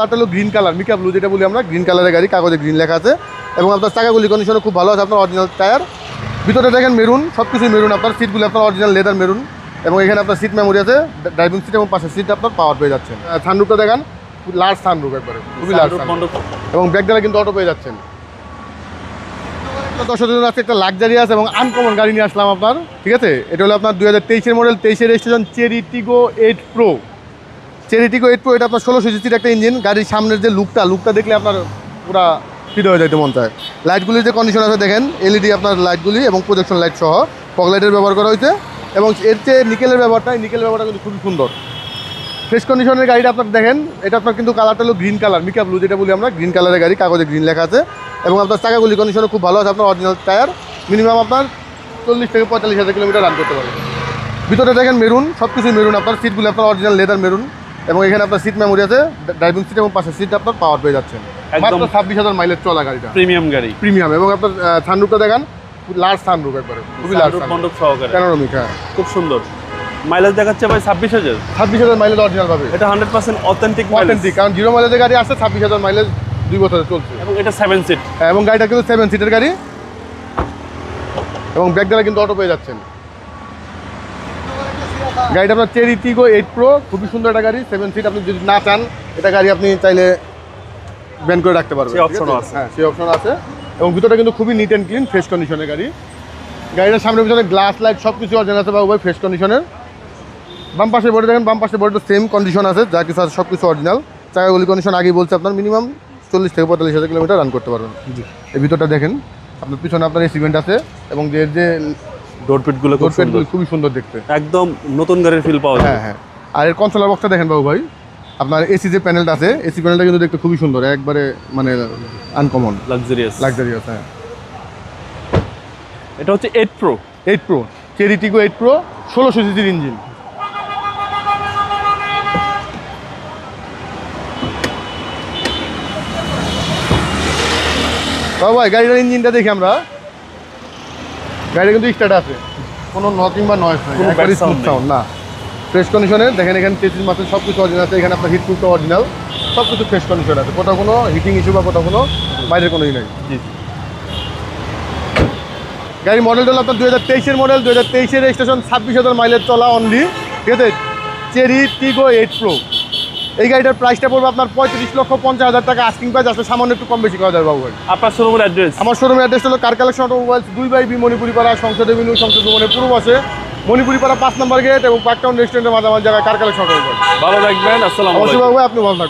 কালারটা হলো green colour, মিকা blue যেটা বলি আমরা, গ্রিন কালারের গাড়ি, কাগজে গ্রিন লেখা আছে এবং আপনার চাকাগুলি কন্ডিশনও খুব ভালো আছে, আপনার অরিজিনাল টায়ার। ভিতরে দেখেন মেরুন, সব কিছুই মেরুন, আপনার সিটগুলি আপনার অরিজিনাল লেদার মেরুন এবং এখানে আপনার সিট মেমোরি আছে, ড্রাইভিং সিট এবং পাশের সিট আপনার পাওয়ার পেয়ে যাচ্ছেন। সানরুফটা দেখেন, লার্জ সানরুফ, একবারে খুবই লার্জ এবং ব্যাকডালা কিন্তু অটো পেয়ে যাচ্ছেন। দর্শকদের আছে একটা লাক্সারিয়াস এবং আনকমন গাড়ি নিয়ে আসলাম আপনার, ঠিক আছে। এটা হলো আপনার 2023-এর মডেল, 23-এর registration, Chery Tiggo 8 pro. Chery Tiggo 8 pro, এটা আপনার 1600 সিসির একটা ইঞ্জিন গাড়ির। সামনের যে লুকটা দেখলে আপনার পুরা ফিট হয়ে যাইতে মন চায়। লাইটগুলির যে কন্ডিশন আছে দেখেন, এলইডি আপনার লাইটগুলি এবং প্রজেকশন লাইট সহ ফগ লাইটের ব্যবহার করা হয়েছে এবং এর চেয়ে নিকেলের ব্যবহারটা কিন্তু খুবই সুন্দর। ফ্রেশ কন্ডিশনের গাড়িটা আপনার দেখেন, এটা আপনার কিন্তু কালারটা হলো গ্রিন কালার, মিকা ব্লু যেটা বলি আমরা, গ্রিন কালারের গাড়ি, কাগজে গ্রিন লেখা আছে এবং আপনার চাকাগুলি কন্ডিশনও খুব ভালো আছে, আপনার অরিজিনাল টায়ার। মিনিমাম আপনার 40 থেকে 45,000 কিলোমিটার রান করতে পারবেন। ভিতরে দেখেন মেরুন, সব কিছুই মেরুন, আপনার সিটগুলি আপনার অরিজিনাল লেদার মেরুন এবং এখানে আপনার সিট মেমোরি আছে, ড্রাইভিং সিট এবং পাশের সিট আপনার পাওয়ার পেয়ে যাচ্ছেন। মাত্র 26,000 মাইলেজ চলা গাড়িটা, প্রিমিয়াম এবং আপনার সানরুফটা দেখেন, লার্জ সানরুফ, একবারে খুবই লার্জ সানরুফ সহকারে, প্যানোরামিক, হ্যাঁ খুব সুন্দর। মাইলেজ দেখাচ্ছে ভাই 26,000 মাইলেজ অরিজিনাল পাবে। এটা 100% অথেন্টিক, কারণ জিরো মাইলেজের গাড়ি আসছে, 26,000 মাইলেজ 2 বছরে চলছে এবং এটা 7 সিট এবং গাড়িটা কিন্তু 7 সিটের গাড়ি এবং ব্যাকডালা কিন্তু অটো পেয়ে যাচ্ছেন। গাড়িটা আপনার চেরি টিগো 8 প্রো, খুবই সুন্দর একটা গাড়ি, 7 সিট। আপনি যদি না চান এটা গাড়ি আপনি চাইলে ব্যান করে রাখতে পারবেন, সেই অপশনও আছে। হ্যাঁ, সেই অপশন আছে এবং ভিতরটা কিন্তু খুবই নিট অ্যান্ড ক্লিন, ফ্রেশ কন্ডিশনের গাড়ি। গাড়িটার সামনে পিছনে গ্লাস লাইট সব কিছু অরিজিনাল আছে বা উভয় ফ্রেশ কন্ডিশনের। বাম পাশে বোর্ডে দেখেন, বাম পাশে বোর্ডে সেম কন্ডিশন আছে, যা কিছু আছে সব কিছু অরিজিনাল। চাকাগুলি কন্ডিশন আগেই বলছে, আপনার মিনিমাম 40 থেকে 45,000 কিলোমিটার রান করতে পারবেন। এই ভিতরটা দেখেন, আপনার পিছনে আপনার এসি ভেন্ট আছে এবং যে ডোরপেটগুলো খুবই সুন্দর দেখতে, একদম নতুন গাড়ির ফিল পাওয়া যায়। হ্যাঁ। আর এর কনসোলার বক্সটা দেখেন বাবু ভাই, আপনার এসি যে প্যানেলটা আছে, এসি প্যানেলটা কিন্তু দেখতে খুবই সুন্দর, একবারে মানে আনকমন লাক্সারিয়াস। হ্যাঁ। এটা হচ্ছে 8 প্রো, চেরি টিগো 8 প্রো, 1600 সিসির ইঞ্জিন। বাবু ভাই গাড়িটার ইঞ্জিনটা দেখি আমরা, গাড়িটা কিন্তু স্টার্ট আছে, কোনো নকিং বা নয়েজ নাই, একবারে স্মুথ সাউন্ড না, ফ্রেশ কন্ডিশনে। দেখেন এখানে চেসিস মাসেল সব কিছু অরিজিনাল আছে, এখানে আপনার হিটপ্রুফটা অরিজিনাল, সব কিছু ফ্রেশ কন্ডিশন আছে, কোথাও কোনো হিটিং ইস্যু বা কোথাও কোনো বাইরের কোনো ই নাই। গাড়ির মডেলটা হলো আপনার 2023-এর মডেল, 2023-এর রেজিস্ট্রেশন, 26,000 মাইলেজ চলা অনলি, ঠিক আছে। চেরি টিগো 8 প্রো, এই গাড়িটার প্রাইসটা পড়বে আপনার 35,50,000 টাকা আস্কিং প্রাইস, আসলে সামান্য একটু কম বেশি করা যাবে বাবু ভাই। আপনার শোরুমের অ্যাড্রেস? আমার শোরুমের অ্যাড্রেস হলো car collection automobiles, 2/B Manipuri পাড়া, সংসদ এভিনিউ, সংসদ ভবনের পূর্ব পাশে, মণিপুরি পাড়া 5 নম্বর গেট এবং পার্কটাউন রেস্টুরেন্টের মাঝামাঝি জায়গায় কার কালেকশন অটোমোবাইলস। ভালো থাকবেন, আসসালামু আলাইকুম। অবশ্যই বাবু ভাই, আপনি ভালো থাকবেন।